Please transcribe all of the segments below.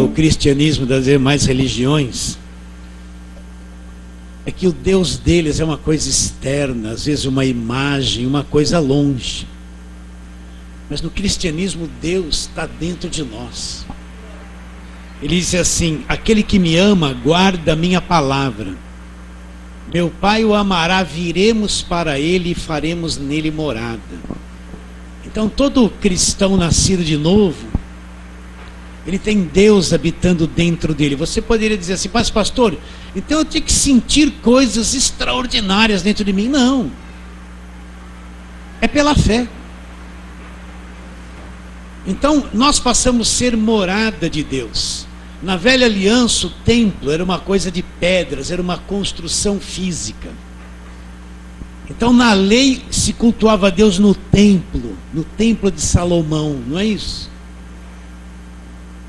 o cristianismo das demais religiões é que o Deus deles é uma coisa externa, às vezes uma imagem, uma coisa longe. Mas no cristianismo Deus está dentro de nós. Ele diz assim: aquele que me ama guarda a minha palavra, meu Pai o amará, viremos para ele e faremos nele morada. Então todo cristão nascido de novo, ele tem Deus habitando dentro dele. Você poderia dizer assim: mas pastor, então eu tenho que sentir coisas extraordinárias dentro de mim. Não, é pela fé. Então nós passamos a ser morada de Deus. Na velha aliança o templo era uma coisa de pedras, era uma construção física. Então na lei se cultuava a Deus no templo de Salomão, não é isso?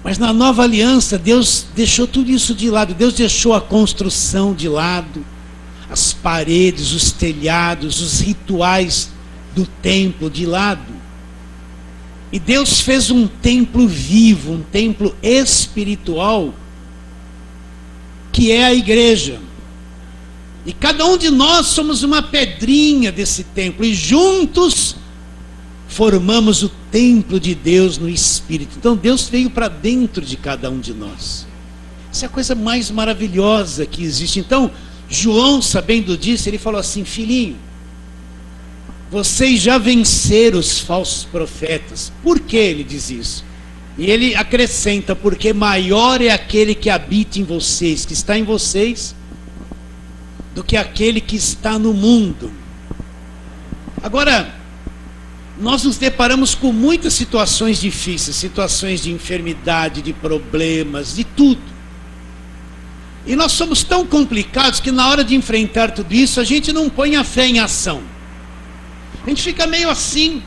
Mas na nova aliança Deus deixou tudo isso de lado. Deus deixou a construção de lado, as paredes, os telhados, os rituais do templo de lado. E Deus fez um templo vivo, um templo espiritual, que é a igreja. E cada um de nós somos uma pedrinha desse templo, e juntos formamos o templo de Deus no Espírito. Então Deus veio para dentro de cada um de nós. Isso é a coisa mais maravilhosa que existe. Então João, sabendo disso, ele falou assim: filhinho, vocês já venceram os falsos profetas. Por que ele diz isso? E ele acrescenta: porque maior é aquele que habita em vocês, que está em vocês, do que aquele que está no mundo. Agora, nós nos deparamos com muitas situações difíceis, situações de enfermidade, de problemas, de tudo. E nós somos tão complicados que na hora de enfrentar tudo isso, a gente não põe a fé em ação. A gente fica meio assim.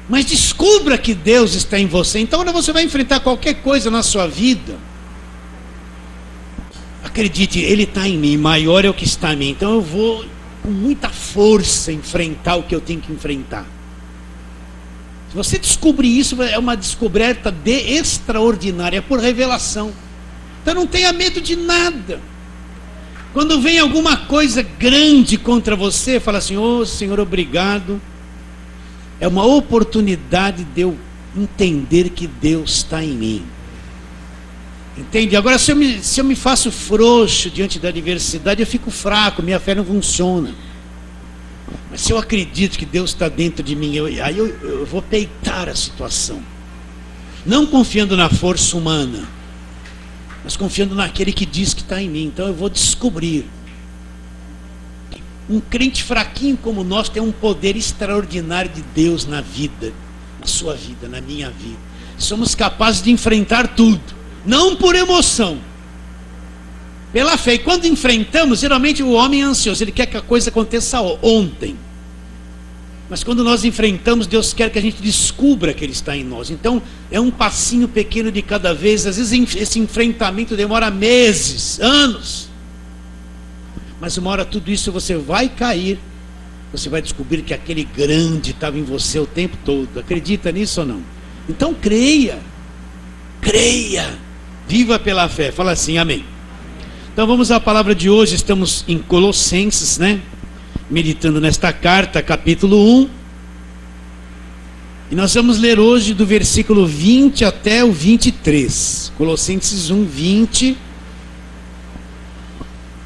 Mas descubra que Deus está em você. Então quando você vai enfrentar qualquer coisa na sua vida, acredite, Ele está em mim, maior é o que está em mim. Então eu vou com muita força enfrentar o que eu tenho que enfrentar. Se você descobrir isso, é uma descoberta extraordinária, por revelação. Então não tenha medo de nada. Quando vem alguma coisa grande contra você, fala assim: ô Senhor, obrigado. É uma oportunidade de eu entender que Deus está em mim. Entende? Agora, se eu me faço frouxo diante da adversidade, eu fico fraco, minha fé não funciona. Mas se eu acredito que Deus está dentro de mim, aí eu vou peitar a situação. Não confiando na força humana, mas confiando naquele que diz que está em mim. Então eu vou descobrir que um crente fraquinho como nós tem um poder extraordinário de Deus na vida, na sua vida, na minha vida. Somos capazes de enfrentar tudo, não por emoção, pela fé. E quando enfrentamos, geralmente o homem é ansioso, ele quer que a coisa aconteça ontem. Mas quando nós enfrentamos, Deus quer que a gente descubra que Ele está em nós. Então é um passinho pequeno de cada vez. Às vezes esse enfrentamento demora meses, anos. Mas uma hora tudo isso você vai cair. Você vai descobrir que aquele grande estava em você o tempo todo. Acredita nisso ou não? Então creia. Creia. Viva pela fé. Fala assim, amém. Então vamos à palavra de hoje. Estamos em Colossenses, né? Meditando nesta carta, capítulo 1. E nós vamos ler hoje do versículo 20 até o 23. Colossenses 1, 20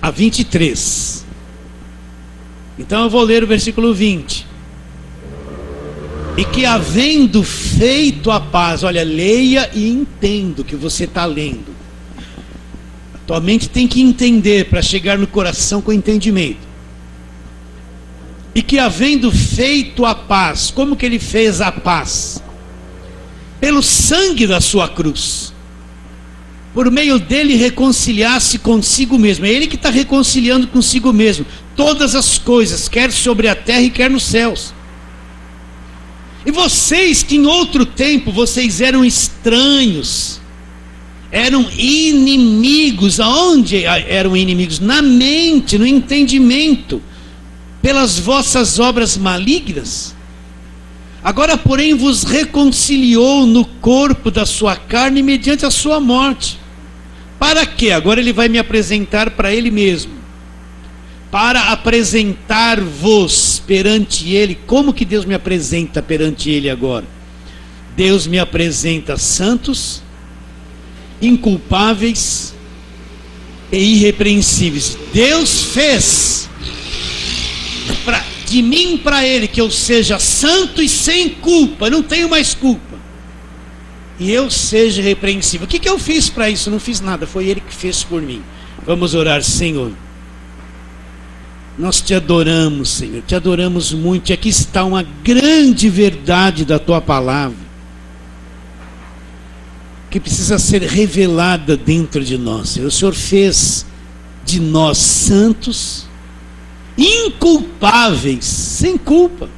a 23. Então eu vou ler o versículo 20. E que havendo feito a paz, olha, leia e entenda o que você está lendo. A tua mente tem que entender para chegar no coração com entendimento. E que havendo feito a paz, como que ele fez a paz? Pelo sangue da sua cruz, por meio dele reconciliar-se consigo mesmo. É ele que está reconciliando consigo mesmo todas as coisas, quer sobre a terra e quer nos céus. E vocês que em outro tempo vocês eram estranhos, eram inimigos. Aonde eram inimigos? Na mente, no entendimento, pelas vossas obras malignas. Agora, porém, vos reconciliou no corpo da sua carne mediante a sua morte. Para quê? Agora ele vai me apresentar para ele mesmo. Para apresentar-vos perante ele. Como que Deus me apresenta perante ele agora? Deus me apresenta santos, inculpáveis e irrepreensíveis. Deus fez de mim para ele que eu seja santo e sem culpa, não tenho mais culpa, e eu seja irrepreensível. O que eu fiz para isso? Não fiz nada, foi ele que fez por mim. Vamos orar. Senhor, nós te adoramos, Senhor, te adoramos muito, e aqui está uma grande verdade da tua palavra, que precisa ser revelada dentro de nós, Senhor. O Senhor fez de nós santos, inculpáveis, sem culpa,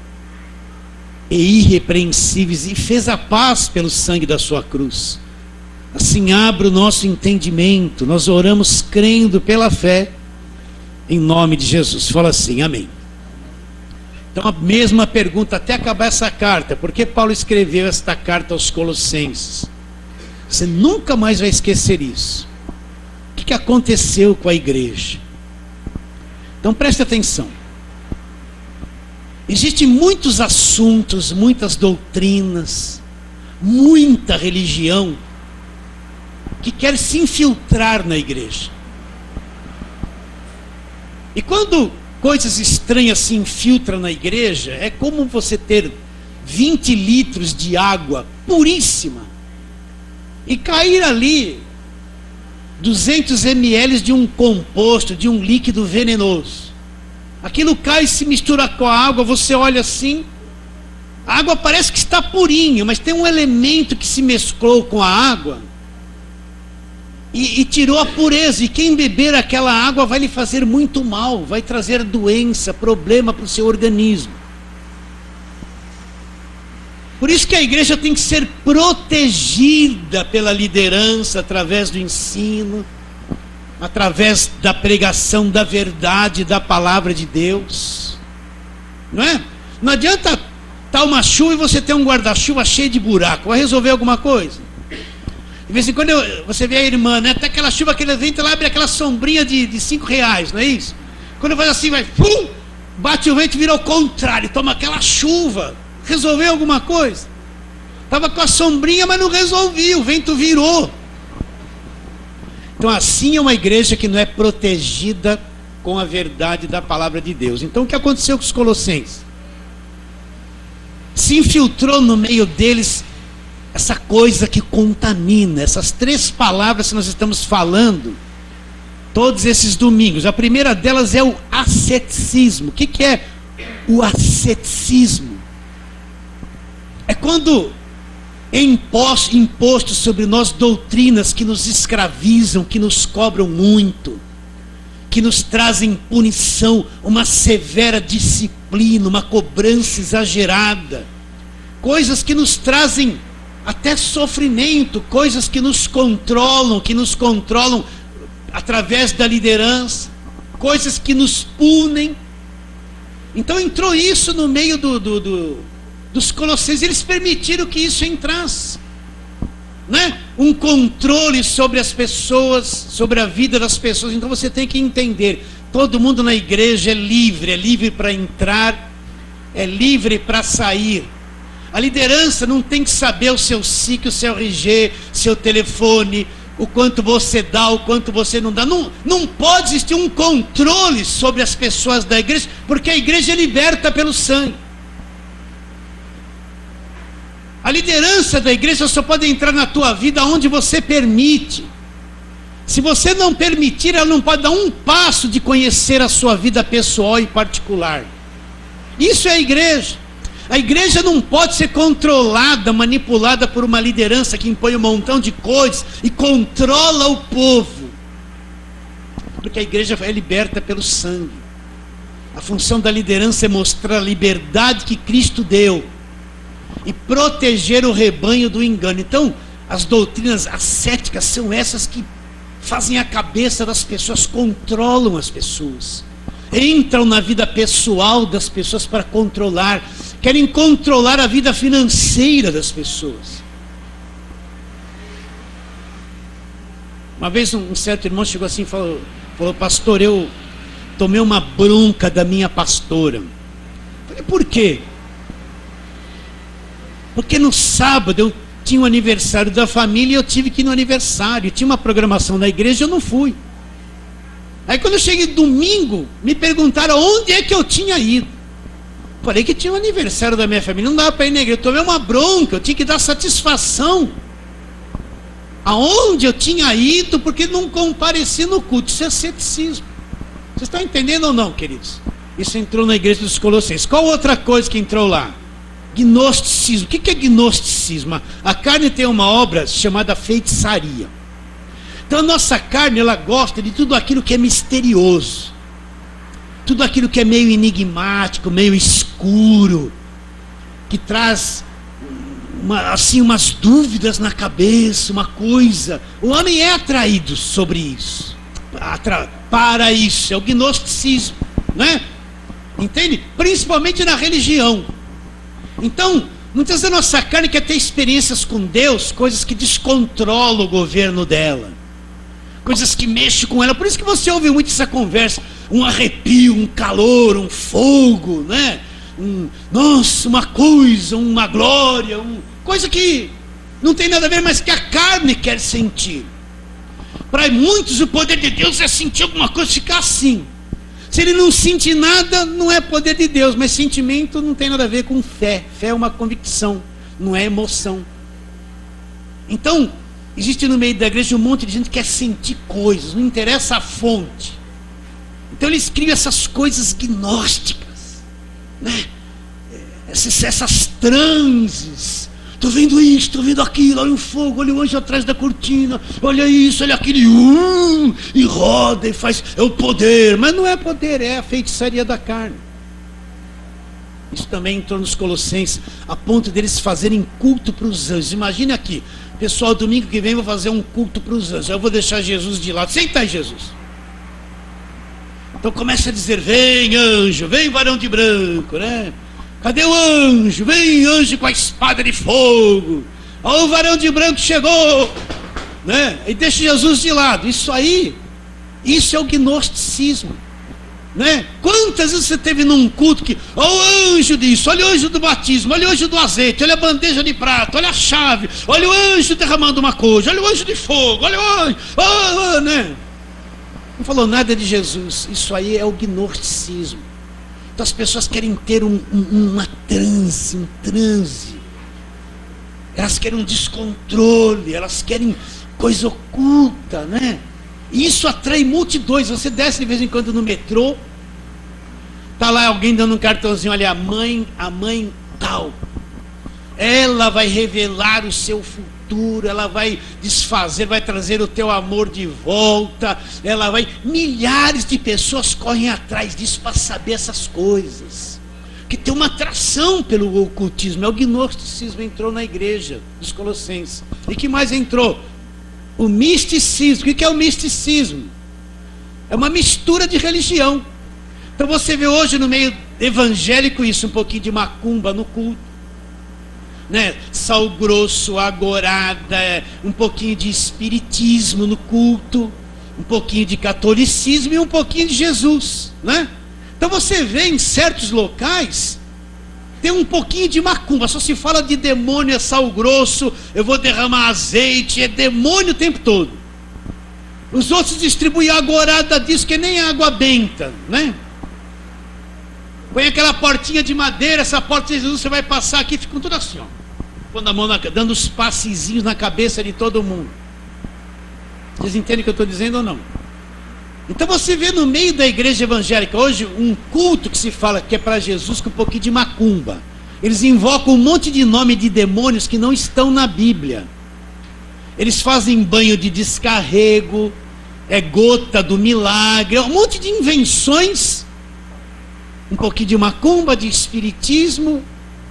e irrepreensíveis, e fez a paz pelo sangue da sua cruz. Assim abra o nosso entendimento. Nós oramos crendo pela fé, em nome de Jesus. Fala assim, amém. Então a mesma pergunta até acabar essa carta: por que Paulo escreveu esta carta aos Colossenses? Você nunca mais vai esquecer isso. O que aconteceu com a igreja? Então preste atenção. Existem muitos assuntos, muitas doutrinas, muita religião que quer se infiltrar na igreja. E quando coisas estranhas se infiltram na igreja, é como você ter 20 litros de água puríssima e cair ali 200 ml de um composto, de um líquido venenoso. Aquilo cai e se mistura com a água, você olha assim, a água parece que está purinha, mas tem um elemento que se mesclou com a água e tirou a pureza, e quem beber aquela água vai lhe fazer muito mal, vai trazer doença, problema para o seu organismo. Por isso que a igreja tem que ser protegida pela liderança, através do ensino, através da pregação da verdade, da palavra de Deus. Não é? Não adianta estar uma chuva e você ter um guarda-chuva cheio de buraco. Vai resolver alguma coisa? De vez em quando você vê a irmã, né? Até aquela chuva, aquele vento, ela abre aquela sombrinha de R$5, não é isso? Quando faz assim, vai, pum, bate o vento e vira ao contrário, toma aquela chuva. Resolveu alguma coisa? Estava com a sombrinha, mas não resolvia, o vento virou. Então assim é uma igreja que não é protegida com a verdade da palavra de Deus. Então o que aconteceu com os Colossenses? Se infiltrou no meio deles essa coisa que contamina, essas 3 palavras que nós estamos falando todos esses domingos. A primeira delas é o asceticismo. O que é o asceticismo? É quando é imposto sobre nós doutrinas que nos escravizam, que nos cobram muito, que nos trazem punição, uma severa disciplina, uma cobrança exagerada, coisas que nos trazem até sofrimento, coisas que nos controlam através da liderança, coisas que nos punem. Então entrou isso no meio dos Colossenses, eles permitiram que isso entrasse, né? Um controle sobre as pessoas, sobre a vida das pessoas. Então você tem que entender, todo mundo na igreja é livre para entrar, é livre para sair. A liderança não tem que saber o seu SIC, o seu RG, seu telefone, o quanto você dá, o quanto você não dá. Não pode existir um controle sobre as pessoas da igreja, porque a igreja é liberta pelo sangue. A liderança da igreja só pode entrar na tua vida onde você permite. Se você não permitir, ela não pode dar um passo de conhecer a sua vida pessoal e particular. Isso é a igreja. A igreja não pode ser controlada, manipulada por uma liderança que impõe um montão de coisas e controla o povo. Porque a igreja é liberta pelo sangue. A função da liderança é mostrar a liberdade que Cristo deu e proteger o rebanho do engano. Então, as doutrinas ascéticas são essas que fazem a cabeça das pessoas, controlam as pessoas, entram na vida pessoal das pessoas para controlar, querem controlar a vida financeira das pessoas. Uma vez um certo irmão chegou assim e falou, pastor, eu tomei uma bronca da minha pastora. Eu falei, por quê? Porque no sábado eu tinha o aniversário da família e eu tive que ir no aniversário. Tinha uma programação na igreja e eu não fui. Aí quando eu cheguei domingo, me perguntaram onde é que eu tinha ido. Falei que tinha o aniversário da minha família, não dava para ir na igreja. Eu tomei uma bronca, eu tinha que dar satisfação. Aonde eu tinha ido, porque não compareci no culto. Isso é ceticismo. Vocês estão entendendo ou não, queridos? Isso entrou na igreja dos Colossenses. Qual outra coisa que entrou lá? Gnosticismo. O que é gnosticismo? A carne tem uma obra chamada feitiçaria. Então a nossa carne, ela gosta de tudo aquilo que é misterioso, tudo aquilo que é meio enigmático, meio escuro, que traz umas dúvidas na cabeça, uma coisa. O homem é atraído sobre isso, para isso. É o gnosticismo, né? Entende? Principalmente na religião. Então, muitas vezes a nossa carne quer ter experiências com Deus, coisas que descontrolam o governo dela, coisas que mexem com ela. Por isso que você ouve muito essa conversa, um arrepio, um calor, um fogo, né? Nossa, uma coisa, uma glória, coisa que não tem nada a ver, mas que a carne quer sentir. Para muitos o poder de Deus é sentir alguma coisa, ficar assim. Se ele não sentir nada, não é poder de Deus. Mas sentimento não tem nada a ver com fé. Fé é uma convicção, não é emoção. Então, existe no meio da igreja um monte de gente que quer sentir coisas, não interessa a fonte. Então eles criam essas coisas gnósticas, né? Essas transes. Estou vendo isso, estou vendo aquilo, olha o fogo, olha o anjo atrás da cortina, olha isso, olha aquilo, e roda e faz, é o poder. Mas não é poder, é a feitiçaria da carne. Isso também entrou nos Colossenses, a ponto deles fazerem culto para os anjos. Imagine aqui, pessoal, domingo que vem vou fazer um culto para os anjos, eu vou deixar Jesus de lado. Senta aí, Jesus. Então começa a dizer, vem anjo, vem varão de branco, né? Cadê o anjo? Vem anjo com a espada de fogo. Ó, o varão de branco chegou, né? E deixa Jesus de lado. Isso é o gnosticismo, né? Quantas vezes você teve num culto que, ó, o anjo disso, olha o anjo do batismo, olha o anjo do azeite, olha a bandeja de prata, olha a chave, olha o anjo derramando uma coisa, olha o anjo de fogo, olha o anjo, né? Não falou nada de Jesus. Isso aí é o gnosticismo. Então as pessoas querem ter uma transe, um transe. Elas querem um descontrole, elas querem coisa oculta, né? E isso atrai multidões. Você desce de vez em quando no metrô, tá lá alguém dando um cartãozinho, olha, a mãe tal. Ela vai revelar o seu futuro, ela vai desfazer, vai trazer o teu amor de volta, ela vai... Milhares de pessoas correm atrás disso para saber essas coisas. Que tem uma atração pelo ocultismo, é o gnosticismo, entrou na igreja dos Colossenses. E que mais entrou? O misticismo. O que é o misticismo? É uma mistura de religião. Então você vê hoje no meio evangélico isso, um pouquinho de macumba no culto, né? Sal grosso, agorada, um pouquinho de espiritismo no culto, um pouquinho de catolicismo e um pouquinho de Jesus, né? Então você vê em certos locais tem um pouquinho de macumba, só se fala de demônio, é sal grosso, eu vou derramar azeite, é demônio o tempo todo. Os outros distribuem agorada disso que nem água benta, né? Põe aquela portinha de madeira, essa porta de Jesus, você vai passar aqui, ficam tudo assim, ó, pondo a mão dando os passezinhos na cabeça de todo mundo. Vocês entendem o que eu estou dizendo ou não? Então você vê no meio da igreja evangélica hoje um culto que se fala que é para Jesus com um pouquinho de macumba. Eles invocam um monte de nome de demônios que não estão na Bíblia. Eles fazem banho de descarrego, é gota do milagre, um monte de invenções. Um pouquinho de macumba, de espiritismo,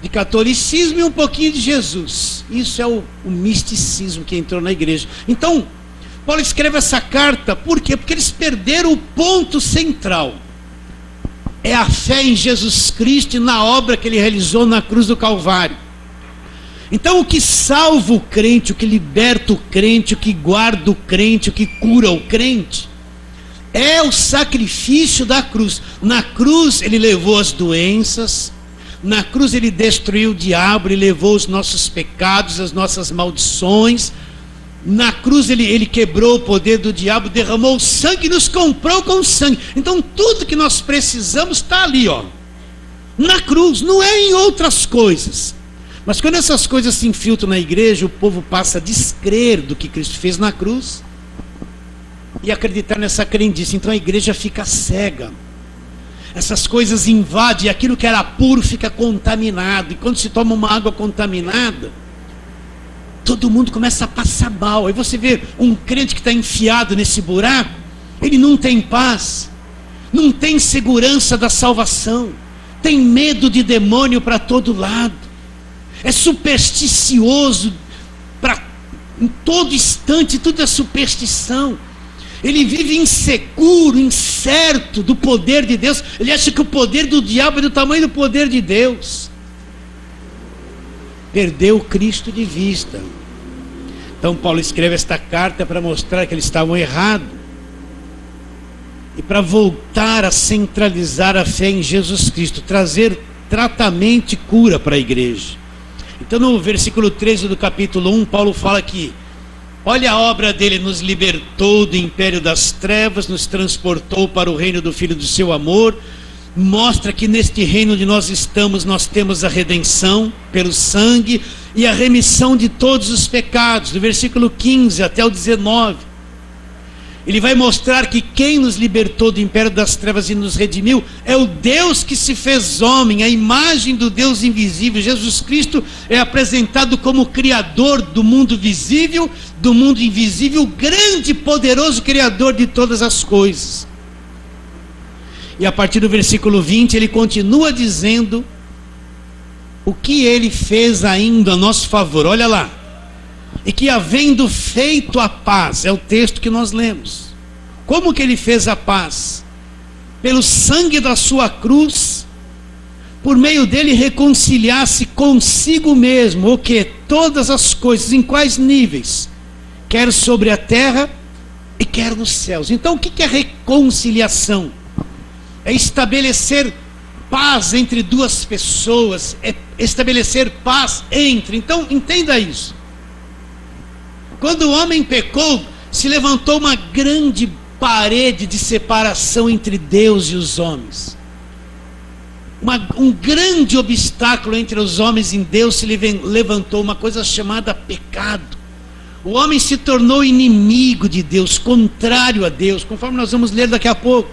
de catolicismo e um pouquinho de Jesus. Isso é o misticismo que entrou na igreja. Então, Paulo escreve essa carta, por quê? Porque eles perderam o ponto central. é a fé em Jesus Cristo e na obra que ele realizou na cruz do Calvário. Então o que salva o crente, o que liberta o crente, o que guarda o crente, o que cura o crente, é o sacrifício da cruz. Na cruz ele levou as doenças, na cruz ele destruiu o diabo, ele levou os nossos pecados, as nossas maldições. Na cruz ele quebrou o poder do diabo, derramou o sangue e nos comprou com sangue. Então tudo que nós precisamos está ali, ó, na cruz, não é em outras coisas. Mas quando essas coisas se infiltram na igreja, o povo passa a descrer do que Cristo fez na cruz e acreditar nessa crendice. Então a igreja fica cega. Essas coisas invadem, aquilo que era puro fica contaminado. E quando se toma uma água contaminada, todo mundo começa a passar mal. Aí você vê um crente que está enfiado nesse buraco, ele não tem paz, não tem segurança da salvação, tem medo de demônio para todo lado, é supersticioso, em todo instante tudo é superstição. Ele vive inseguro, incerto do poder de Deus. Ele acha que o poder do diabo é do tamanho do poder de Deus. Perdeu Cristo de vista. Então Paulo escreve esta carta para mostrar que eles estavam errados e para voltar a centralizar a fé em Jesus Cristo, trazer tratamento e cura para a igreja. Então no versículo 13 do capítulo 1, Paulo fala que olha a obra dele, nos libertou do império das trevas, nos transportou para o reino do Filho do seu amor. Mostra que neste reino onde nós estamos, nós temos a redenção pelo sangue e a remissão de todos os pecados, do versículo 15 até o 19. Ele vai mostrar que quem nos libertou do império das trevas e nos redimiu é o Deus que se fez homem, a imagem do Deus invisível. Jesus Cristo é apresentado como o Criador do mundo visível, do mundo invisível, o grande e poderoso Criador de todas as coisas. E a partir do versículo 20 ele continua dizendo o que ele fez ainda a nosso favor. Olha lá. E que havendo feito a paz, é o texto que nós lemos. Como que ele fez a paz? Pelo sangue da sua cruz, por meio dele reconciliasse consigo mesmo, o que? Todas as coisas, em quais níveis? Quer sobre a terra e quer nos céus. Então o que é reconciliação? É estabelecer paz entre duas pessoas, é estabelecer paz entre. Então entenda isso. Quando o homem pecou, se levantou uma grande parede de separação entre Deus e os homens. Um grande obstáculo entre os homens e Deus se levantou, uma coisa chamada pecado. O homem se tornou inimigo de Deus, contrário a Deus, conforme nós vamos ler daqui a pouco.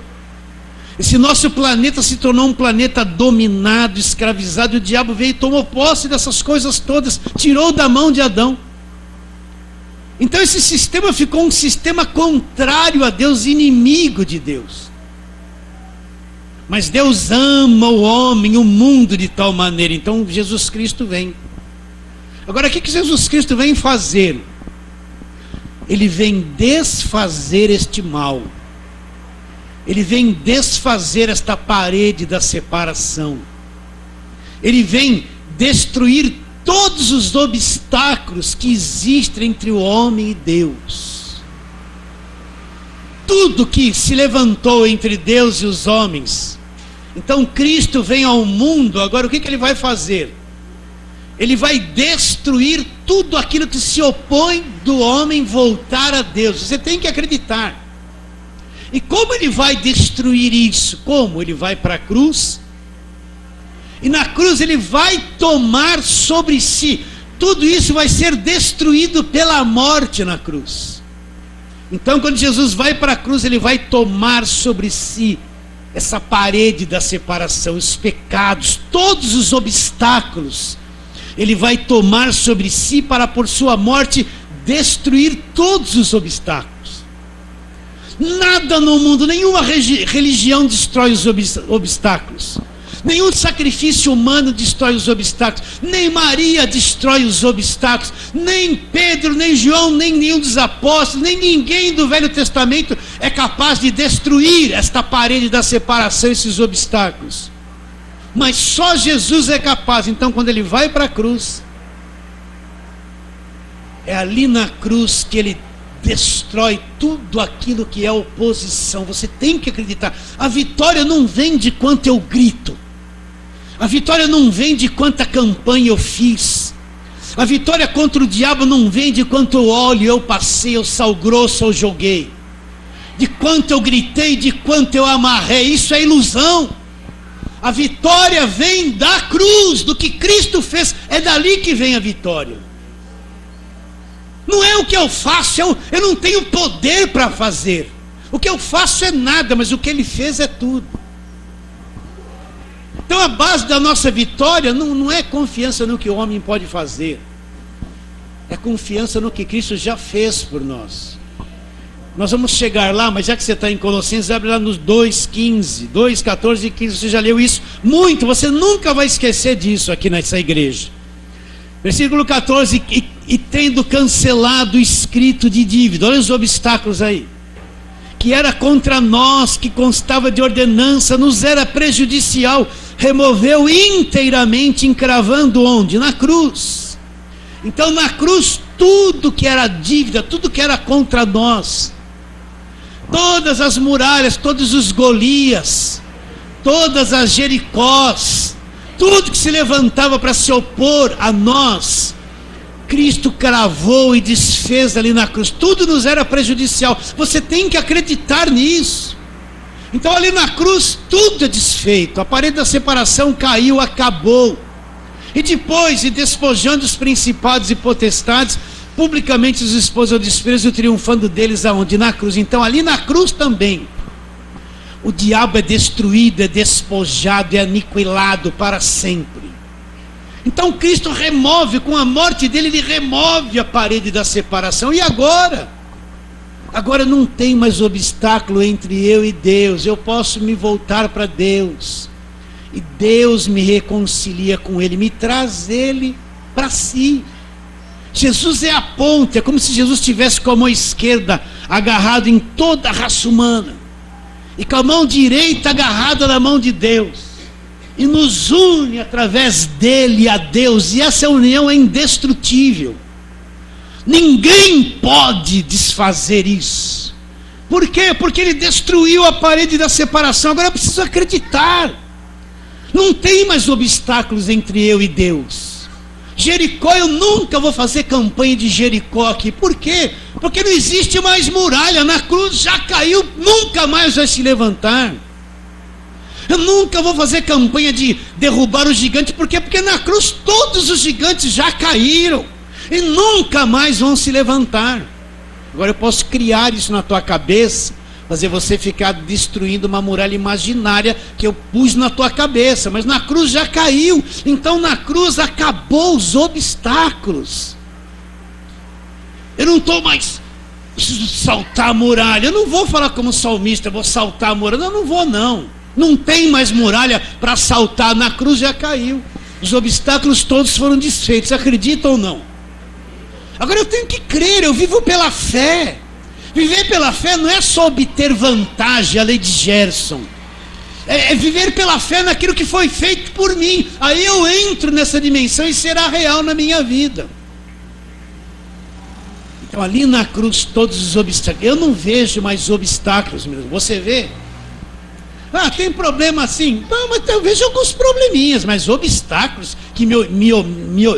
Esse nosso planeta se tornou um planeta dominado, escravizado, e o diabo veio e tomou posse dessas coisas todas, tirou da mão de Adão. Então esse sistema ficou um sistema contrário a Deus, inimigo de Deus. Mas Deus ama o homem, o mundo de tal maneira. Então Jesus Cristo vem. Agora o que Jesus Cristo vem fazer? Ele vem desfazer este mal. Ele vem desfazer esta parede da separação. Ele vem destruir todos os obstáculos que existem entre o homem e Deus. Tudo que se levantou entre Deus e os homens. Então Cristo vem ao mundo. Agora o que ele vai fazer? Ele vai destruir tudo aquilo que se opõe do homem voltar a Deus. Você tem que acreditar. E como ele vai destruir isso? Como? Ele vai para a cruz. E na cruz ele vai tomar sobre si. Tudo isso vai ser destruído pela morte na cruz. Então quando Jesus vai para a cruz, ele vai tomar sobre si essa parede da separação, os pecados, todos os obstáculos. Ele vai tomar sobre si para por sua morte destruir todos os obstáculos. Nada no mundo, nenhuma religião destrói os obstáculos. Nenhum sacrifício humano destrói os obstáculos. Nem Maria destrói os obstáculos. Nem Pedro, nem João, nem nenhum dos apóstolos, nem ninguém do Velho Testamento é capaz de destruir esta parede da separação, esses obstáculos. Mas só Jesus é capaz. Então, quando ele vai para a cruz, é ali na cruz que ele destrói tudo aquilo que é oposição. Você tem que acreditar. A vitória não vem de quanto eu grito. A vitória não vem de quanta campanha eu fiz. A vitória contra o diabo não vem de quanto eu olho, eu passei, eu sal grosso, eu joguei. De quanto eu gritei, de quanto eu amarrei. Isso é ilusão. A vitória vem da cruz, do que Cristo fez. É dali que vem a vitória. Não é o que eu faço, eu não tenho poder para fazer. O que eu faço é nada, mas o que ele fez é tudo. Então a base da nossa vitória não é confiança no que o homem pode fazer. É confiança no que Cristo já fez por nós. Nós vamos chegar lá, mas já que você está em Colossenses, abre lá nos 2:15, 2:14 e 15, você já leu isso muito, você nunca vai esquecer disso aqui nessa igreja. Versículo 14, e tendo cancelado o escrito de dívida, olha os obstáculos aí, que era contra nós, que constava de ordenança, nos era prejudicial, removeu inteiramente, encravando onde? Na cruz. Então na cruz, tudo que era dívida, tudo que era contra nós, todas as muralhas, todos os Golias, todas as Jericós, tudo que se levantava para se opor a nós, Cristo cravou e desfez ali na cruz. Tudo nos era prejudicial. Você tem que acreditar nisso. Então ali na cruz tudo é desfeito. A parede da separação caiu, acabou. E depois, e despojando os principados e potestades, publicamente os expôs ao desprezo, triunfando deles aonde? Na cruz. Então ali na cruz também o diabo é destruído, é despojado, é aniquilado para sempre. Então Cristo remove, com a morte dele, ele remove a parede da separação. E agora? Agora não tem mais obstáculo entre eu e Deus. Eu posso me voltar para Deus. E Deus me reconcilia com ele, me traz ele para si. Jesus é a ponte, é como se Jesus estivesse com a mão esquerda agarrado em toda a raça humana, e com a mão direita agarrada na mão de Deus, e nos une através dele a Deus, e essa união é indestrutível. Ninguém pode desfazer isso. Por quê? Porque ele destruiu a parede da separação. Agora eu preciso acreditar. Não tem mais obstáculos entre eu e Deus. Jericó, eu nunca vou fazer campanha de Jericó aqui. Por quê? Porque não existe mais muralha. Na cruz já caiu, nunca mais vai se levantar. Eu nunca vou fazer campanha de derrubar o gigante. Por quê? Porque na cruz todos os gigantes já caíram e nunca mais vão se levantar. Agora eu posso criar isso na tua cabeça, fazer você ficar destruindo uma muralha imaginária que eu pus na tua cabeça, mas na cruz já caiu. Então na cruz acabou os obstáculos. Eu não estou mais, preciso saltar a muralha. Eu não vou falar como salmista, eu vou saltar a muralha. Não vou não. Não tem mais muralha para saltar. Na cruz já caiu. Os obstáculos todos foram desfeitos. Acredita ou não? Agora eu tenho que crer, eu vivo pela fé. Viver pela fé não é só obter vantagem, a lei de Gerson. É viver pela fé naquilo que foi feito por mim. Aí eu entro nessa dimensão e será real na minha vida. Então ali na cruz todos os obstáculos. Eu não vejo mais obstáculos mesmo. Você vê? Tem problema assim. Não, mas eu vejo alguns probleminhas, mas obstáculos que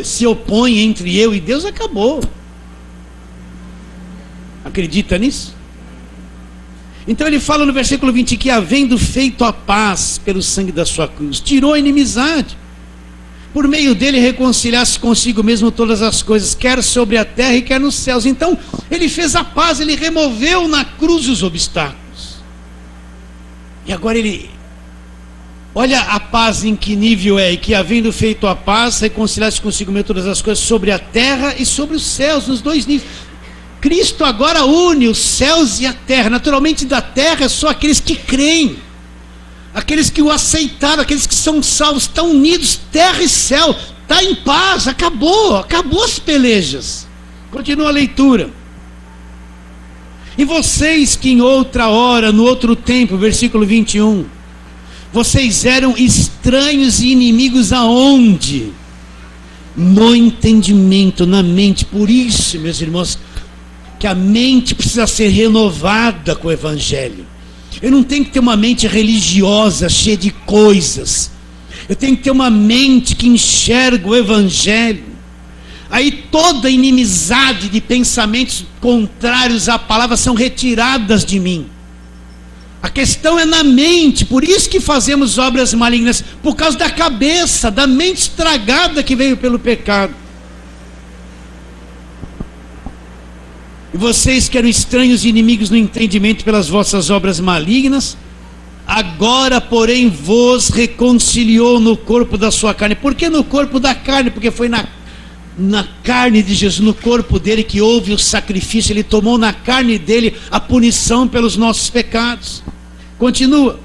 se opõem entre eu e Deus, acabou. Acredita nisso? Então ele fala no versículo 20 que, havendo feito a paz pelo sangue da sua cruz, tirou a inimizade, por meio dele reconciliasse consigo mesmo todas as coisas, quer sobre a terra e quer nos céus. Então ele fez a paz, ele removeu na cruz os obstáculos. E agora ele, olha a paz em que nível é, e que, havendo feito a paz, reconciliasse consigo mesmo todas as coisas sobre a terra e sobre os céus, nos dois níveis. Cristo agora une os céus e a terra. Naturalmente da terra só aqueles que creem. Aqueles que o aceitaram, aqueles que são salvos, estão unidos, terra e céu, está em paz, acabou as pelejas. Continua a leitura. E vocês que em outra hora, no outro tempo, versículo 21, vocês eram estranhos e inimigos aonde? No entendimento, na mente. Por isso, meus irmãos, que a mente precisa ser renovada com o Evangelho. Eu não tenho que ter uma mente religiosa, cheia de coisas. Eu tenho que ter uma mente que enxerga o Evangelho. Aí toda inimizade de pensamentos contrários à palavra são retiradas de mim. A questão é na mente, por isso que fazemos obras malignas, por causa da cabeça, da mente estragada que veio pelo pecado. E vocês que eram estranhos e inimigos no entendimento pelas vossas obras malignas, agora, porém, vos reconciliou no corpo da sua carne. Por que no corpo da carne? Porque foi na carne de Jesus, no corpo dele que houve o sacrifício. Ele tomou na carne dele a punição pelos nossos pecados. Continua.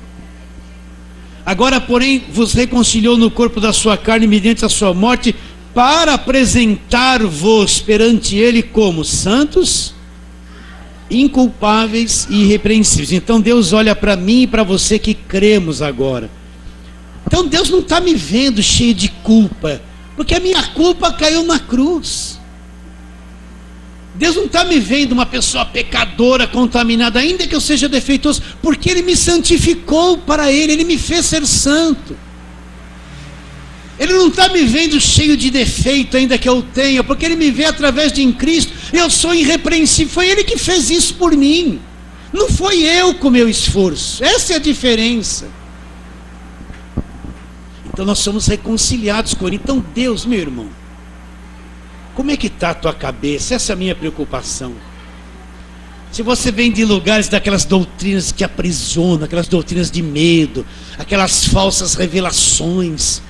Agora, porém, vos reconciliou no corpo da sua carne mediante a sua morte, para apresentar-vos perante ele como santos, inculpáveis e irrepreensíveis. Então Deus olha para mim e para você que cremos agora. Então Deus não está me vendo cheio de culpa, porque a minha culpa caiu na cruz. Deus não está me vendo uma pessoa pecadora, contaminada, ainda que eu seja defeituoso, porque Ele me santificou para Ele, Ele me fez ser santo. Ele não está me vendo cheio de defeito, ainda que eu tenha, porque Ele me vê através de em Cristo. Eu sou irrepreensível. Foi Ele que fez isso por mim, não foi eu com meu esforço. Essa é a diferença. Então nós somos reconciliados com Ele. Então Deus, meu irmão, como é que está a tua cabeça? Essa é a minha preocupação. Se você vem de lugares daquelas doutrinas que aprisionam, aquelas doutrinas de medo, aquelas falsas revelações,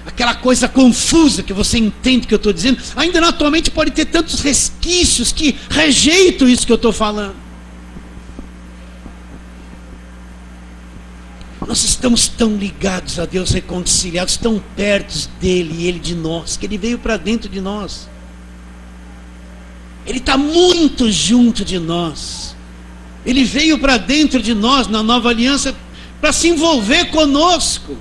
aquela coisa confusa que você entende que eu estou dizendo, ainda na tua mente pode ter tantos resquícios que rejeitam isso que eu estou falando. Nós estamos tão ligados a Deus, reconciliados, tão perto dEle e Ele de nós, que Ele veio para dentro de nós. Ele está muito junto de nós. Ele veio para dentro de nós na nova aliança para se envolver conosco.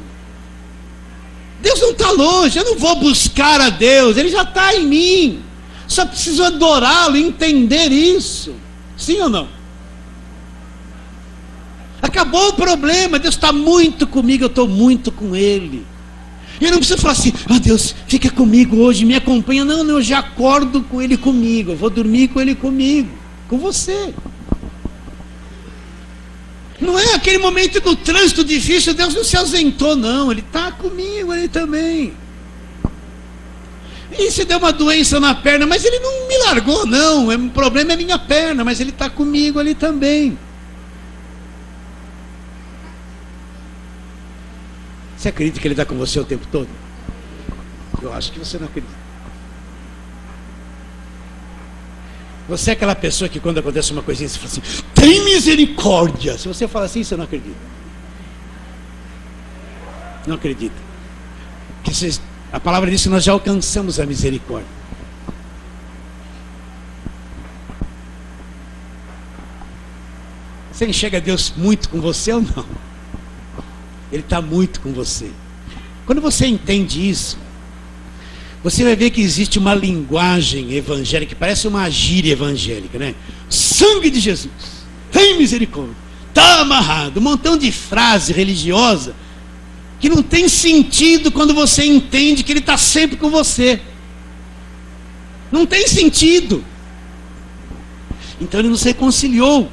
Deus não está longe, eu não vou buscar a Deus, Ele já está em mim. Só preciso adorá-lo, entender isso. Sim ou não? Acabou o problema, Deus está muito comigo, eu estou muito com Ele. E eu não preciso falar assim, Deus, fica comigo hoje, me acompanha. Não, eu já acordo com Ele comigo, eu vou dormir com Ele comigo, com você. Não é aquele momento do trânsito difícil, Deus não se ausentou, não. Ele está comigo, Ele também. E se deu uma doença na perna, mas Ele não me largou, não. O problema é minha perna, mas Ele está comigo, Ele também. Você acredita que Ele está com você o tempo todo? Eu acho que você não acredita. Você é aquela pessoa que quando acontece uma coisinha, você fala assim, tem misericórdia. Se você fala assim, você não acredita. Não acredita. Porque a palavra diz que nós já alcançamos a misericórdia. Você enxerga Deus muito com você ou não? Ele está muito com você. Quando você entende isso, você vai ver que existe uma linguagem evangélica, que parece uma gíria evangélica, né? Sangue de Jesus, tem misericórdia, está amarrado. Um montão de frase religiosa que não tem sentido quando você entende que Ele está sempre com você. Não tem sentido. Então Ele nos reconciliou,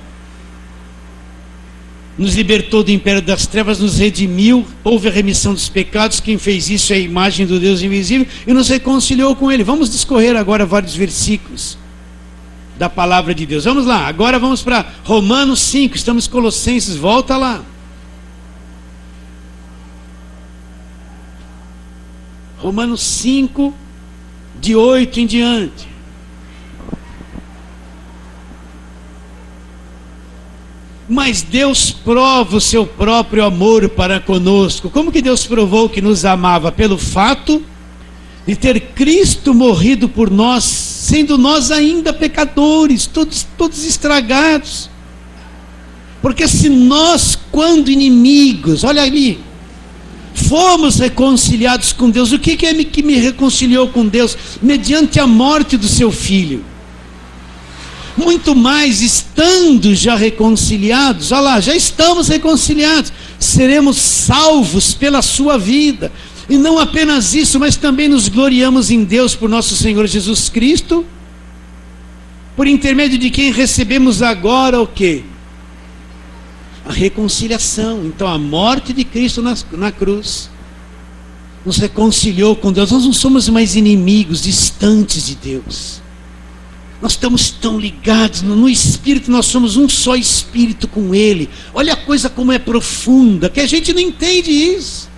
nos libertou do império das trevas, nos redimiu, houve a remissão dos pecados. Quem fez isso é a imagem do Deus invisível e nos reconciliou com Ele. Vamos discorrer agora vários versículos da palavra de Deus. Vamos lá, agora vamos para Romanos 5, estamos em Colossenses, volta lá. Romanos 5, de 8 em diante. Mas Deus prova o seu próprio amor para conosco. Como que Deus provou que nos amava? Pelo fato de ter Cristo morrido por nós, sendo nós ainda pecadores, todos estragados. Porque se nós, quando inimigos, olha ali, fomos reconciliados com Deus, o que é que me reconciliou com Deus? Mediante a morte do seu Filho. Muito mais, estando já reconciliados, olha lá, já estamos reconciliados, seremos salvos pela sua vida. E não apenas isso, mas também nos gloriamos em Deus por nosso Senhor Jesus Cristo, por intermédio de quem recebemos agora o quê? A reconciliação. Então a morte de Cristo na cruz nos reconciliou com Deus. Nós não somos mais inimigos, distantes de Deus. Nós estamos tão ligados no Espírito, nós somos um só Espírito com Ele. Olha a coisa como é profunda, que a gente não entende isso.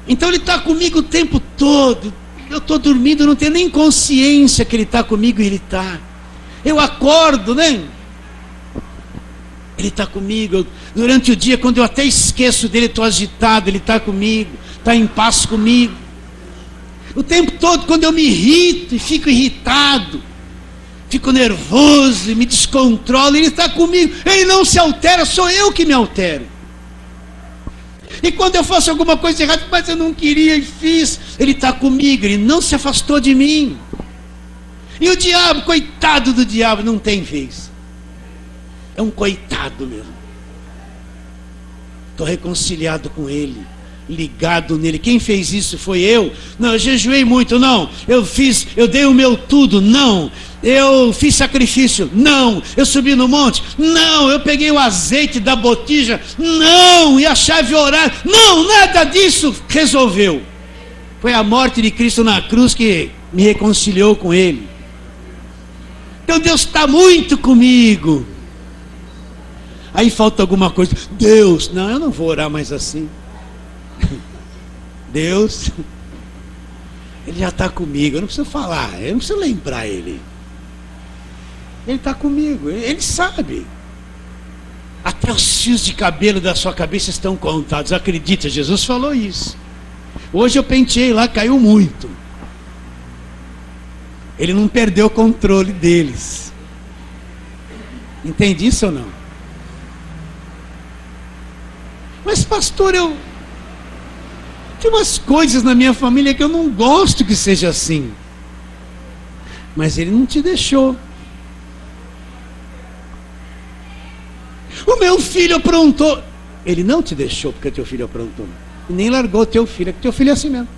Então Ele está comigo o tempo todo. Eu estou dormindo, não tenho nem consciência que Ele está comigo e Ele está. Eu acordo, né? Ele está comigo. Durante o dia, quando eu até esqueço dele, estou agitado, Ele está comigo, está em paz comigo. O tempo todo, quando eu me irrito e fico irritado, fico nervoso e me descontrolo, Ele está comigo. Ele não se altera, sou eu que me altero. E quando eu faço alguma coisa errada, mas eu não queria e fiz, Ele está comigo, Ele não se afastou de mim. E o diabo, coitado do diabo, não tem vez. É um coitado mesmo. Estou reconciliado com Ele, ligado nele. Quem fez isso foi eu. Não, eu jejuei muito. Não, eu dei o meu tudo. Não, eu fiz sacrifício. Não, eu subi no monte. Não, eu peguei o azeite da botija. Não, e a chave horária. Não, nada disso resolveu. Foi a morte de Cristo na cruz que me reconciliou com Ele. Então Deus está muito comigo. Aí falta alguma coisa. Deus, não, eu não vou orar mais assim. Deus, Ele já está comigo. Eu não preciso falar, eu não preciso lembrar Ele. Ele está comigo, Ele sabe. Até os fios de cabelo da sua cabeça estão contados. Acredita, Jesus falou isso. Hoje eu penteei lá, caiu muito. Ele não perdeu o controle deles. Entende isso ou não? Mas pastor, tem umas coisas na minha família que eu não gosto que seja assim. Mas Ele não te deixou. O meu filho aprontou. Ele não te deixou porque teu filho aprontou. E nem largou teu filho, é que teu filho é assim mesmo.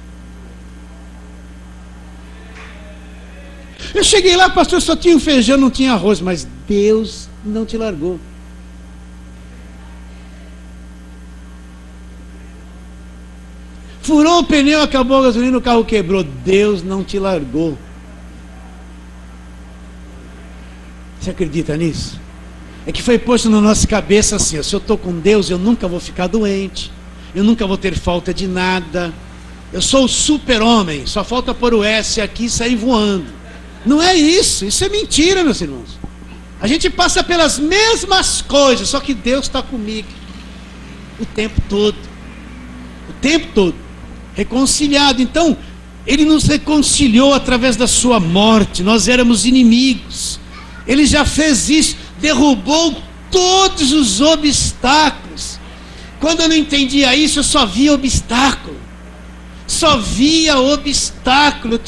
Eu cheguei lá, pastor, só tinha feijão, não tinha arroz. Mas Deus não te largou. Furou o pneu, acabou a gasolina, o carro quebrou. Deus não te largou. Você acredita nisso? É que foi posto na nossa cabeça assim: se eu estou com Deus, eu nunca vou ficar doente, eu nunca vou ter falta de nada. Eu sou o super-homem, só falta pôr o S aqui e sair voando. Não é isso, isso é mentira, meus irmãos. A gente passa pelas mesmas coisas, só que Deus está comigo o tempo todo. O tempo todo. Reconciliado. Então Ele nos reconciliou através da sua morte. Nós éramos inimigos. Ele já fez isso, derrubou todos os obstáculos. Quando eu não entendia isso, eu só via obstáculo. Só via obstáculo.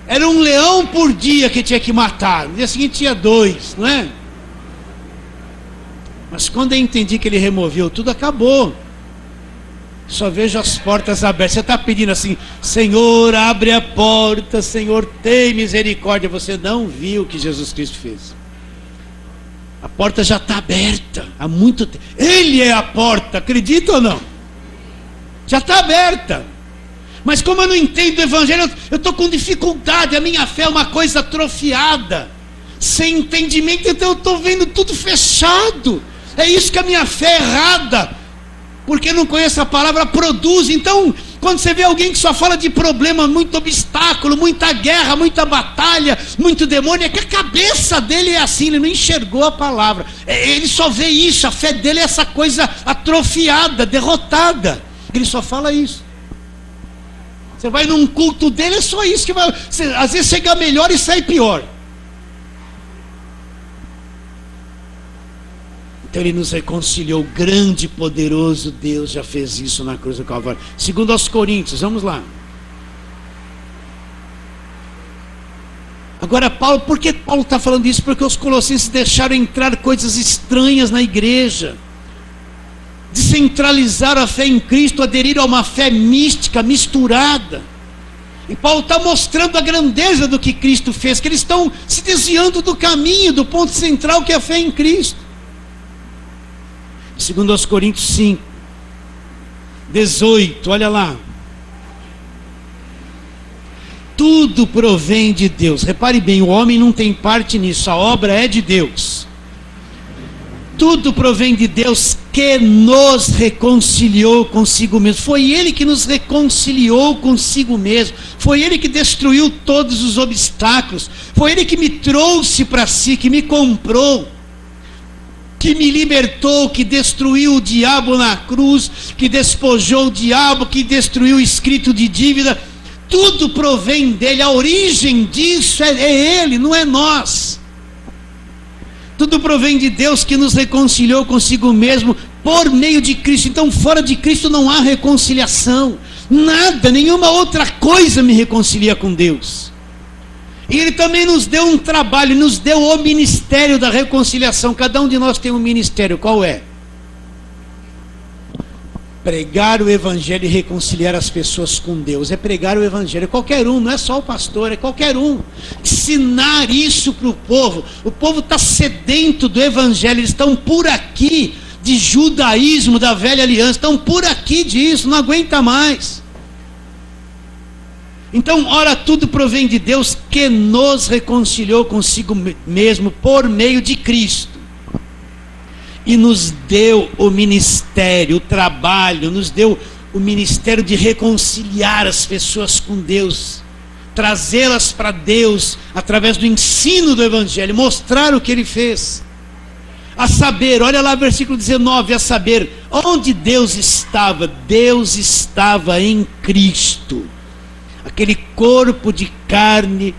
Era um leão por dia que tinha que matar. No dia seguinte tinha 2, não é? Mas quando eu entendi que Ele removeu tudo, acabou. Só vejo as portas abertas. Você está pedindo assim: Senhor, abre a porta, Senhor, tem misericórdia. Você não viu o que Jesus Cristo fez. A porta já está aberta há muito tempo. Ele é a porta, acredita ou não? Já está aberta. Mas como eu não entendo o Evangelho, eu estou com dificuldade. A minha fé é uma coisa atrofiada, sem entendimento. Então eu estou vendo tudo fechado. É isso que a minha fé é errada, porque não conheço a palavra, produz. Então Quando você vê alguém que só fala de problema, muito obstáculo, muita guerra, muita batalha, muito demônio, é que a cabeça dele é assim, ele não enxergou a palavra. Ele só vê isso, a fé dele é essa coisa atrofiada, derrotada. Ele só fala isso. Você vai num culto dele, é só isso que vai. Às vezes chega melhor e sai pior. Então ele nos reconciliou, grande e poderoso Deus já fez isso na cruz do Calvário. Segundo aos Coríntios, vamos lá. Agora Paulo, por que Paulo está falando isso? Porque os colossenses deixaram entrar coisas estranhas na igreja, descentralizaram a fé em Cristo, aderiram a uma fé mística, misturada. E Paulo está mostrando a grandeza do que Cristo fez, que eles estão se desviando do caminho, do ponto central que é a fé em Cristo. Segundo aos Coríntios 5, 18, olha lá. Tudo provém de Deus. Repare bem, o homem não tem parte nisso, a obra é de Deus. Tudo provém de Deus que nos reconciliou consigo mesmo. Foi Ele que nos reconciliou consigo mesmo. Foi Ele que destruiu todos os obstáculos. Foi Ele que me trouxe para si, que me comprou, que me libertou, que destruiu o diabo na cruz, que despojou o diabo, que destruiu o escrito de dívida. Tudo provém dele, a origem disso é ele, não é nós. Tudo provém de Deus que nos reconciliou consigo mesmo por meio de Cristo. Então fora de Cristo não há reconciliação, nada, nenhuma outra coisa me reconcilia com Deus. E Ele também nos deu um trabalho, nos deu o ministério da reconciliação. Cada um de nós tem um ministério, qual é? Pregar o Evangelho e reconciliar as pessoas com Deus. É pregar o Evangelho, qualquer um, não é só o pastor, é qualquer um. Ensinar isso para o povo está sedento do Evangelho, eles estão por aqui de judaísmo, da velha aliança, estão por aqui disso, não aguenta mais. Então, ora, tudo provém de Deus que nos reconciliou consigo mesmo por meio de Cristo. E nos deu o ministério, o trabalho, nos deu o ministério de reconciliar as pessoas com Deus, trazê-las para Deus através do ensino do Evangelho, mostrar o que Ele fez. A saber, olha lá versículo 19, a saber, onde Deus estava em Cristo. Aquele corpo de carne,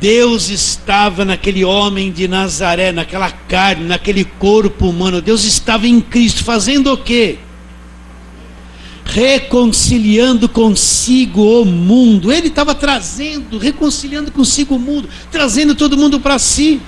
Deus estava naquele homem de Nazaré, naquela carne, naquele corpo humano. Deus estava em Cristo, fazendo o quê? Reconciliando consigo o mundo. Ele estava trazendo, reconciliando consigo o mundo, trazendo todo mundo para si.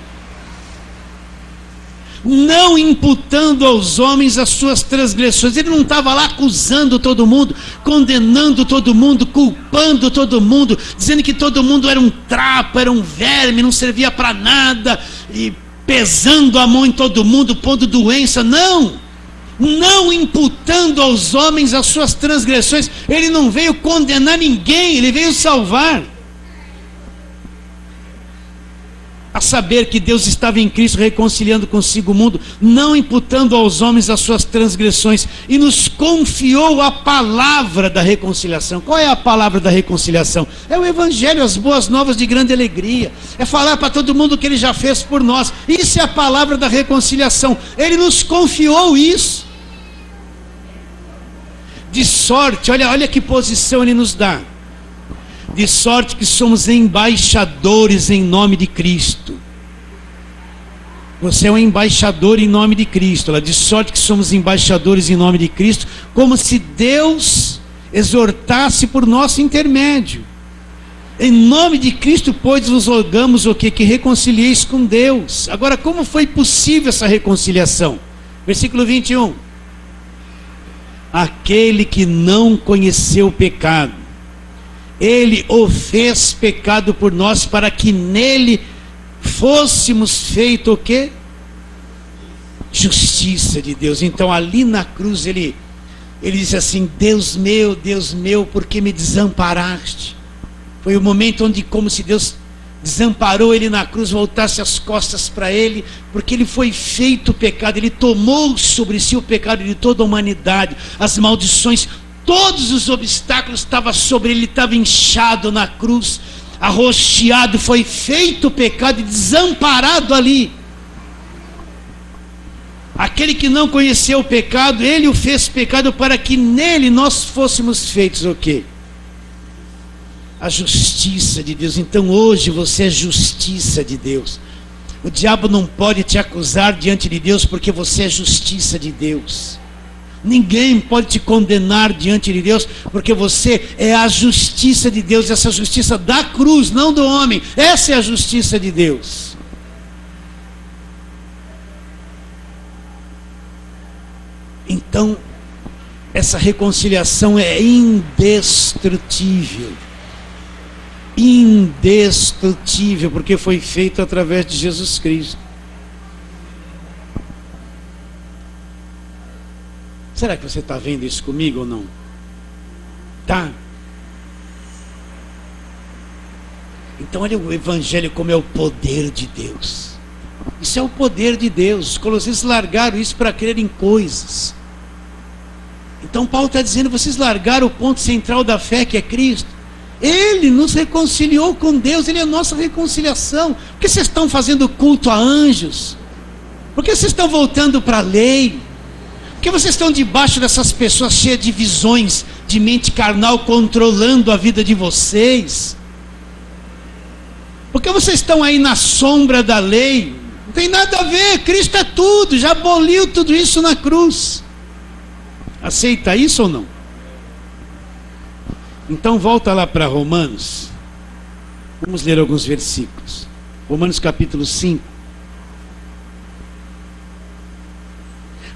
Não imputando aos homens as suas transgressões. Ele não estava lá acusando todo mundo, condenando todo mundo, culpando todo mundo, dizendo que todo mundo era um trapo, era um verme, não servia para nada, e pesando a mão em todo mundo, pondo doença. Não imputando aos homens as suas transgressões. Ele não veio condenar ninguém, ele veio salvar. A saber que Deus estava em Cristo reconciliando consigo o mundo, não imputando aos homens as suas transgressões, e nos confiou a palavra da reconciliação. Qual é a palavra da reconciliação? É o Evangelho, as boas novas de grande alegria. É falar para todo mundo o que Ele já fez por nós. Isso é a palavra da reconciliação. Ele nos confiou isso. De sorte, olha que posição Ele nos dá. De sorte que somos embaixadores em nome de Cristo. Você é um embaixador em nome de Cristo. De sorte que somos embaixadores em nome de Cristo, como se Deus exortasse por nosso intermédio. Em nome de Cristo, pois, vos rogamos o quê? Que reconcilieis com Deus. Agora, como foi possível essa reconciliação? Versículo 21. Aquele que não conheceu o pecado, Ele o fez pecado por nós, para que nele fôssemos feito o quê? Justiça de Deus. Então ali na cruz ele disse assim: Deus meu, por que me desamparaste? Foi o momento onde, como se Deus desamparou ele na cruz, voltasse as costas para ele, porque ele foi feito pecado. Ele tomou sobre si o pecado de toda a humanidade, as maldições. Todos os obstáculos estavam sobre ele, ele estava inchado na cruz, arroxeado, foi feito o pecado e desamparado ali. Aquele que não conheceu o pecado, ele o fez pecado para que nele nós fôssemos feitos o quê? A justiça de Deus. Então hoje você é justiça de Deus. O diabo não pode te acusar diante de Deus, porque você é justiça de Deus. Ninguém pode te condenar diante de Deus, porque você é a justiça de Deus. Essa justiça da cruz, não do homem. Essa é a justiça de Deus. Então, essa reconciliação é indestrutível. Indestrutível, porque foi feito através de Jesus Cristo. Será que você está vendo isso comigo ou não? Tá? Então olha o Evangelho como é o poder de Deus. Isso é o poder de Deus. Os colossenses largaram isso para crer em coisas. Então Paulo está dizendo, vocês largaram o ponto central da fé, que é Cristo. Ele nos reconciliou com Deus, Ele é a nossa reconciliação. Por que vocês estão fazendo culto a anjos? Por que vocês estão voltando para a lei? Por que vocês estão debaixo dessas pessoas cheias de visões, de mente carnal, controlando a vida de vocês? Por que vocês estão aí na sombra da lei? Não tem nada a ver, Cristo é tudo, já aboliu tudo isso na cruz. Aceita isso ou não? Então volta lá para Romanos. Vamos ler alguns versículos. Romanos capítulo 5.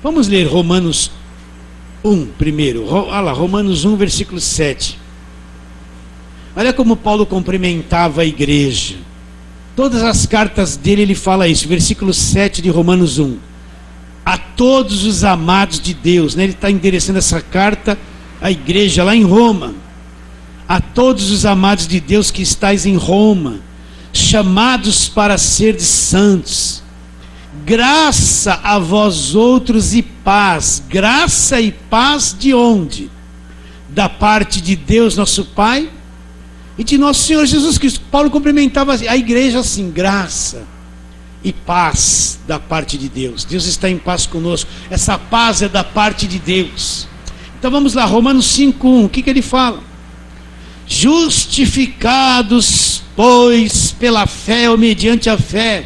Vamos ler Romanos 1 primeiro. Olha lá, Romanos 1, versículo 7. Olha como Paulo cumprimentava a igreja. Todas as cartas dele ele fala isso. Versículo 7 de Romanos 1. A todos os amados de Deus, né? Ele está endereçando essa carta à igreja lá em Roma. A todos os amados de Deus que estáis em Roma, chamados para serdes santos, graça a vós outros e paz. Graça e paz de onde? Da parte de Deus nosso Pai e de nosso Senhor Jesus Cristo. Paulo cumprimentava a igreja assim, graça e paz da parte de Deus. Deus está em paz conosco. Essa paz é da parte de Deus. Então vamos lá, Romanos 5:1. O que ele fala? Justificados, pois, pela fé ou mediante a fé,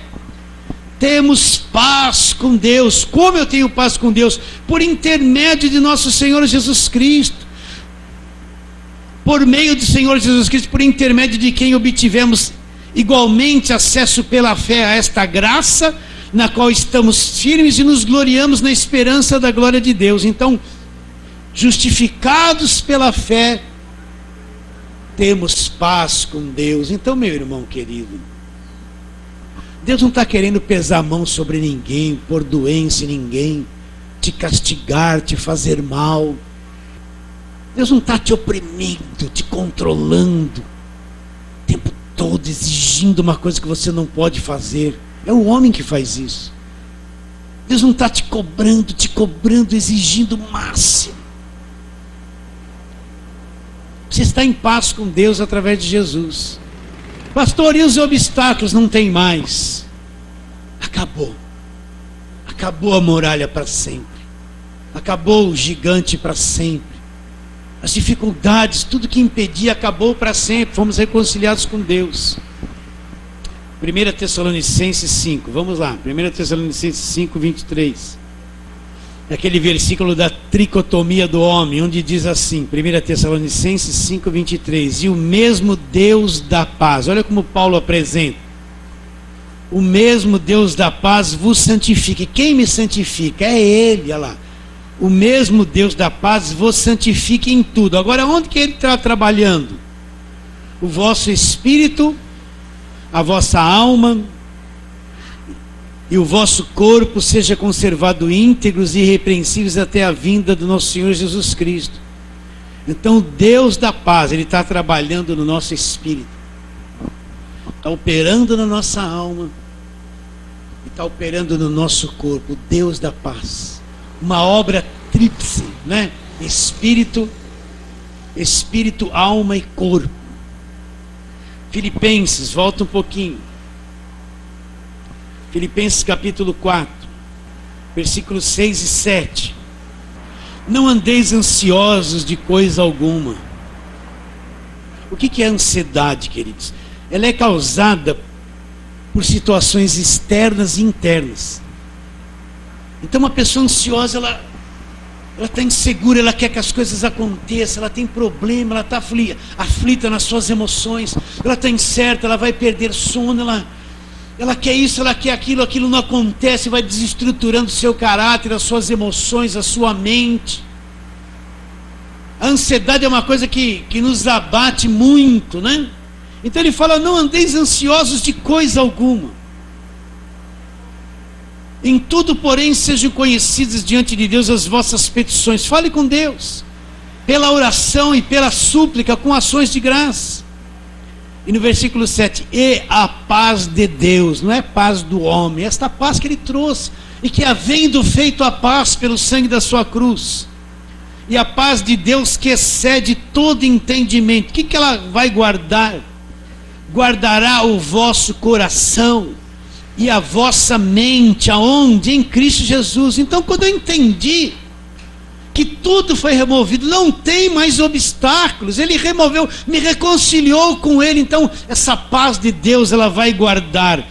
temos paz com Deus. Como eu tenho paz com Deus? Por intermédio de nosso Senhor Jesus Cristo. Por meio do Senhor Jesus Cristo, por intermédio de quem obtivemos igualmente acesso pela fé a esta graça, na qual estamos firmes e nos gloriamos na esperança da glória de Deus. Então, justificados pela fé, temos paz com Deus. Então, meu irmão querido, Deus não está querendo pesar a mão sobre ninguém, pôr doença em ninguém, te castigar, te fazer mal. Deus não está te oprimindo, te controlando, o tempo todo exigindo uma coisa que você não pode fazer. É o homem que faz isso. Deus não está te cobrando, exigindo o máximo. Você está em paz com Deus através de Jesus. Pastor, e os obstáculos? Não tem mais. Acabou. Acabou a muralha para sempre. Acabou o gigante para sempre. As dificuldades, tudo que impedia, acabou para sempre. Fomos reconciliados com Deus. 1 Tessalonicenses 5. Vamos lá. 1 Tessalonicenses 5, 23. Aquele versículo da tricotomia do homem, onde diz assim, 1 Tessalonicenses 5, 23, e o mesmo Deus da paz, olha como Paulo apresenta, o mesmo Deus da paz vos santifique. Quem me santifica? É Ele, olha lá. O mesmo Deus da paz vos santifique em tudo. Agora, onde que Ele está trabalhando? O vosso espírito, a vossa alma e o vosso corpo seja conservado íntegros e irrepreensíveis até a vinda do nosso Senhor Jesus Cristo. Então o Deus da paz, Ele está trabalhando no nosso espírito, está operando na nossa alma e está operando no nosso corpo. O Deus da paz, uma obra tríplice, né? Espírito, espírito, alma e corpo. Filipenses, volta um pouquinho. Filipenses capítulo 4, versículos 6 e 7. Não andeis ansiosos de coisa alguma. O que é ansiedade, queridos? Ela é causada por situações externas e internas. Então uma pessoa ansiosa, ela está insegura, ela quer que as coisas aconteçam, ela tem problema, ela está aflita nas suas emoções, ela está incerta, ela vai perder sono, ela quer isso, ela quer aquilo, aquilo não acontece, vai desestruturando o seu caráter, as suas emoções, a sua mente. A ansiedade é uma coisa que nos abate muito, né? Então ele fala, não andeis ansiosos de coisa alguma. Em tudo, porém, sejam conhecidas diante de Deus as vossas petições. Fale com Deus, pela oração e pela súplica, com ações de graça. E no versículo 7, e a paz de Deus, não é paz do homem, esta paz que ele trouxe, e que havendo feito a paz pelo sangue da sua cruz, e a paz de Deus que excede todo entendimento, o que ela vai guardar? Guardará o vosso coração e a vossa mente, aonde? Em Cristo Jesus. Então, quando eu entendi que tudo foi removido, não tem mais obstáculos, ele removeu, me reconciliou com ele, então essa paz de Deus, ela vai guardar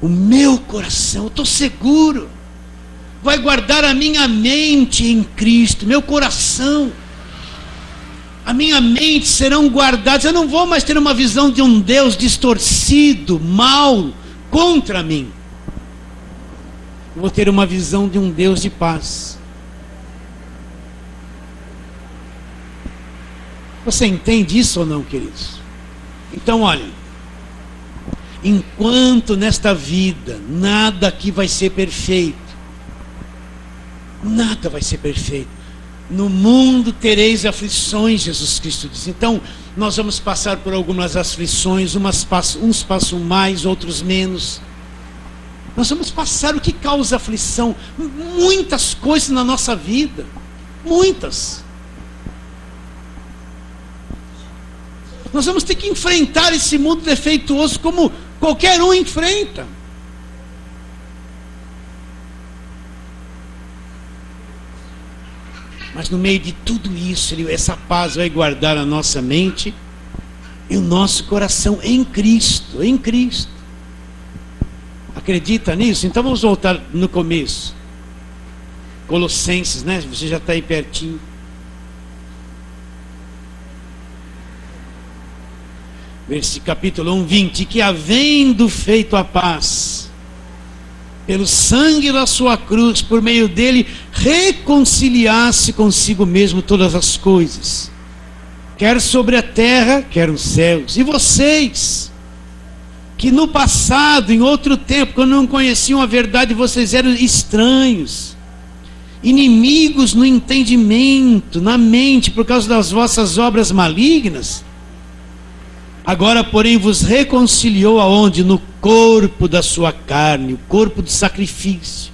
o meu coração, eu estou seguro, vai guardar a minha mente em Cristo, meu coração, a minha mente serão guardadas. Eu não vou mais ter uma visão de um Deus distorcido, mau, contra mim. Eu vou ter uma visão de um Deus de paz. Você entende isso ou não, queridos? Então, olha, enquanto nesta vida nada aqui vai ser perfeito, nada vai ser perfeito. No mundo tereis aflições, Jesus Cristo diz. Então, nós vamos passar por algumas aflições, uns passam mais, outros menos. Nós vamos passar. O que causa aflição? Muitas coisas na nossa vida, muitas. Nós vamos ter que enfrentar esse mundo defeituoso como qualquer um enfrenta. Mas no meio de tudo isso, essa paz vai guardar a nossa mente e o nosso coração em Cristo, em Cristo. Acredita nisso? Então vamos voltar no começo. Colossenses, né? Você já está aí pertinho. Capítulo 1, 20. Que havendo feito a paz pelo sangue da sua cruz, por meio dele, reconciliasse consigo mesmo todas as coisas, quer sobre a terra, quer nos céus. E vocês, que no passado, em outro tempo, quando não conheciam a verdade, vocês eram estranhos, inimigos no entendimento, na mente, por causa das vossas obras malignas, agora, porém, vos reconciliou aonde? No corpo da sua carne, o corpo de sacrifício,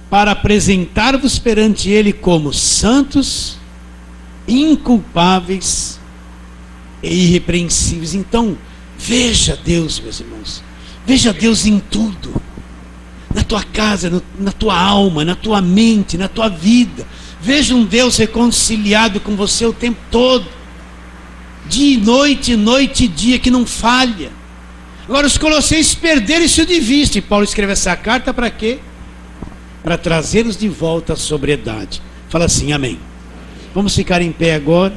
para apresentar-vos perante ele como santos, inculpáveis e irrepreensíveis. Então, veja Deus, meus irmãos, veja Deus em tudo, na tua casa, na tua alma, na tua mente, na tua vida. Veja um Deus reconciliado com você o tempo todo, dia e noite e dia, que não falha. Agora os colossenses perderam isso de vista, e Paulo escreve essa carta para quê? Para trazê-los de volta à sobriedade. Fala assim, amém. Vamos ficar em pé agora.